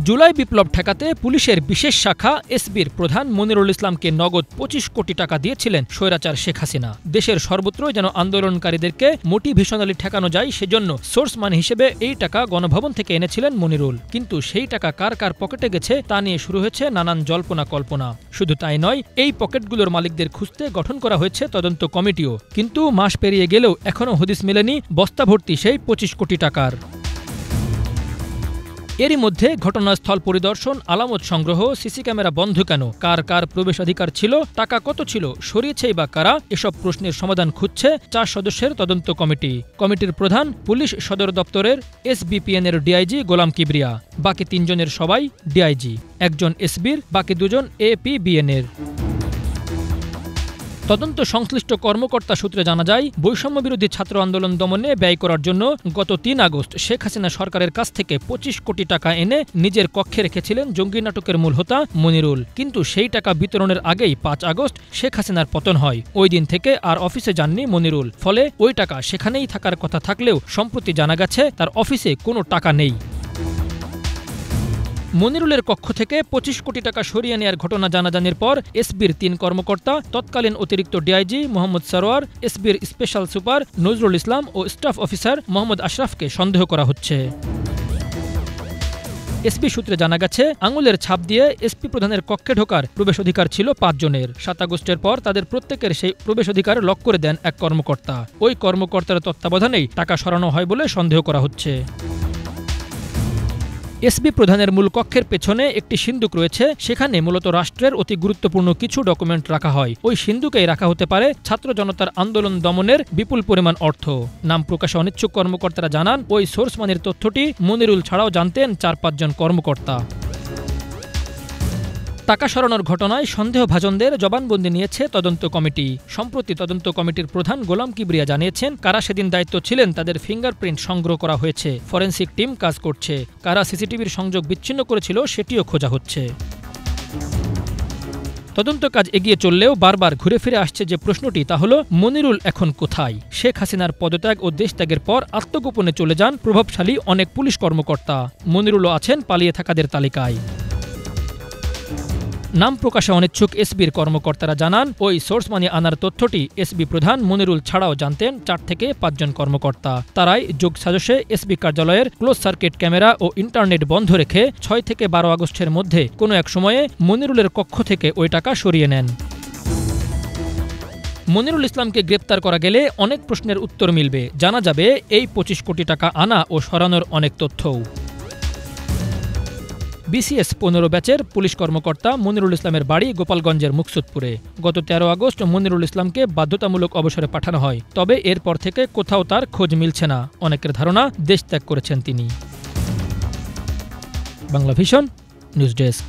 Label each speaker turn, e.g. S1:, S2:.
S1: জুলাই বিপ্লব ঠেকাতে পুলিশের বিশেষ শাখা এসবির প্রধান মনিরুল ইসলামকে নগদ ২৫ কোটি টাকা দিয়েছিলেন স্বৈরাচার শেখ হাসিনা। দেশের সর্বত্র যেন আন্দোলনকারীদেরকে মোটিভেশনালি ঠেকানো যায় সেজন্য সোর্স মানি হিসেবে এই টাকা গণভবন থেকে এনেছিলেন মনিরুল। কিন্তু সেই টাকা কার কার পকেটে গেছে তা নিয়ে শুরু হয়েছে নানান জল্পনা কল্পনা। শুধু তাই নয়, এই পকেটগুলোর মালিকদের খুঁজতে গঠন করা হয়েছে তদন্ত কমিটিও। কিন্তু মাস পেরিয়ে গেলেও এখনও হদিস মেলেনি বস্তা ভর্তি সেই ২৫ কোটি টাকার। এরই মধ্যে ঘটনাস্থল পরিদর্শন, আলামত সংগ্রহ, সিসি ক্যামেরা বন্ধ কেন, কার কার প্রবেশাধিকার ছিল, টাকা কত ছিল, সরিয়েছেই বা কারা, এসব প্রশ্নের সমাধান খুঁজছে ৪ সদস্যের তদন্ত কমিটি। কমিটির প্রধান পুলিশ সদর দপ্তরের এসবিপিএনের ডিআইজি গোলাম কিবরিয়া। বাকি ৩ জনের সবাই ডিআইজি, একজন এসবির, বাকি ২ জন এপিবিএনের। তদন্ত সংশ্লিষ্ট কর্মকর্তা সূত্রে জানা যায়, বৈষম্যবিরোধী ছাত্র আন্দোলন দমনে ব্যয় করার জন্য গত ৩ আগস্ট শেখ হাসিনা সরকারের কাছ থেকে ২৫ কোটি টাকা এনে নিজের কক্ষে রেখেছিলেন জঙ্গি নাটকের মূল হোতা মনিরুল। কিন্তু সেই টাকা বিতরণের আগেই ৫ আগস্ট শেখ হাসিনার পতন হয়। ওই দিন থেকে আর অফিসে যাননি মনিরুল। ফলে ওই টাকা সেখানেই থাকার কথা থাকলেও সম্প্রতি জানা গেছে তার অফিসে কোনো টাকা নেই। মনিরুলের কক্ষ থেকে ২৫ কোটি টাকা সরিয়ে নেয়ার ঘটনা জানাজানির পর এসবির ৩ কর্মকর্তা, তৎকালীন অতিরিক্ত ডিআইজি মোহাম্মদ সরোয়ার, এসবির স্পেশাল সুপার নজরুল ইসলাম ও স্টাফ অফিসার মোহাম্মদ আশরাফকে সন্দেহ করা হচ্ছে। এসপি সূত্রে জানা গেছে, আঙুলের ছাপ দিয়ে এসপি প্রধানের কক্ষে ঢোকার প্রবেশাধিকার ছিল ৫ জনের। ৭ আগস্টের পর তাদের প্রত্যেকের সেই প্রবেশাধিকার লক করে দেন এক কর্মকর্তা। ওই কর্মকর্তার তত্ত্বাবধানেই টাকা সরানো হয় বলে সন্দেহ করা হচ্ছে। এসবি প্রধানের মূল কক্ষের পেছনে একটি সিন্দুক রয়েছে, সেখানে মূলত রাষ্ট্রের অতি গুরুত্বপূর্ণ কিছু ডকুমেন্ট রাখা হয়। ওই সিন্দুকেই রাখা হতে পারে ছাত্র জনতার আন্দোলন দমনের বিপুল পরিমাণ অর্থ। নাম প্রকাশে অনিচ্ছুক কর্মকর্তারা জানান, ওই সোর্স মানির তথ্যটি মনিরুল ছাড়াও জানতেন ৪-৫ জন কর্মকর্তা। টাকা সরানোর ঘটনায় সন্দেহভাজনদের জবানবন্দি নিয়েছে তদন্ত কমিটি। সম্প্রতি তদন্ত কমিটির প্রধান গোলাম কিবরিয়া জানিয়েছেন, কারা সেদিন দায়িত্ব ছিলেন তাদের ফিঙ্গারপ্রিন্ট সংগ্রহ করা হয়েছে। ফরেনসিক টিম কাজ করছে। কারা সিসিটিভির সংযোগ বিচ্ছিন্ন করেছিল সেটিও খোঁজা হচ্ছে। তদন্ত কাজ এগিয়ে চললেও বারবার ঘুরে ফিরে আসছে যে প্রশ্নটি, তা হলো মনিরুল এখন কোথায়? শেখ হাসিনার পদত্যাগ ও দেশত্যাগের পর আত্মগোপনে চলে যান প্রভাবশালী অনেক পুলিশ কর্মকর্তা। মনিরুলও আছেন পালিয়ে থাকাদের তালিকায়। নাম প্রকাশে অনিচ্ছুক এসবির কর্মকর্তারা জানান, ওই সোর্স মানি আনার তথ্যটি এসবি প্রধান মনিরুল ছাড়াও জানতেন ৪ থেকে ৫ জন কর্মকর্তা। তারাই যোগ সাজসে এসবি কার্যালয়ের ক্লোজ সার্কিট ক্যামেরা ও ইন্টারনেট বন্ধ রেখে ৬ থেকে ১২ আগস্টের মধ্যে কোনো এক সময়ে মনিরুলের কক্ষ থেকে ওই টাকা সরিয়ে নেন। মনিরুল ইসলামকে গ্রেপ্তার করা গেলে অনেক প্রশ্নের উত্তর মিলবে। জানা যাবে এই ২৫ কোটি টাকা আনা ও সরানোর অনেক তথ্যও। বিসিএস ১৫ ব্যাচের পুলিশ কর্মকর্তা মনিরুল ইসলামের বাড়ি গোপালগঞ্জের মুকসুদপুরে। গত ১৩ আগস্ট মনিরুল ইসলামকে বাধ্যতামূলক অবসরে পাঠানো হয়। তবে এরপর থেকে কোথাও তার খোঁজ মিলছে না। অনেকের ধারণা দেশ ত্যাগ করেছেন তিনি। Bangla vision news desk.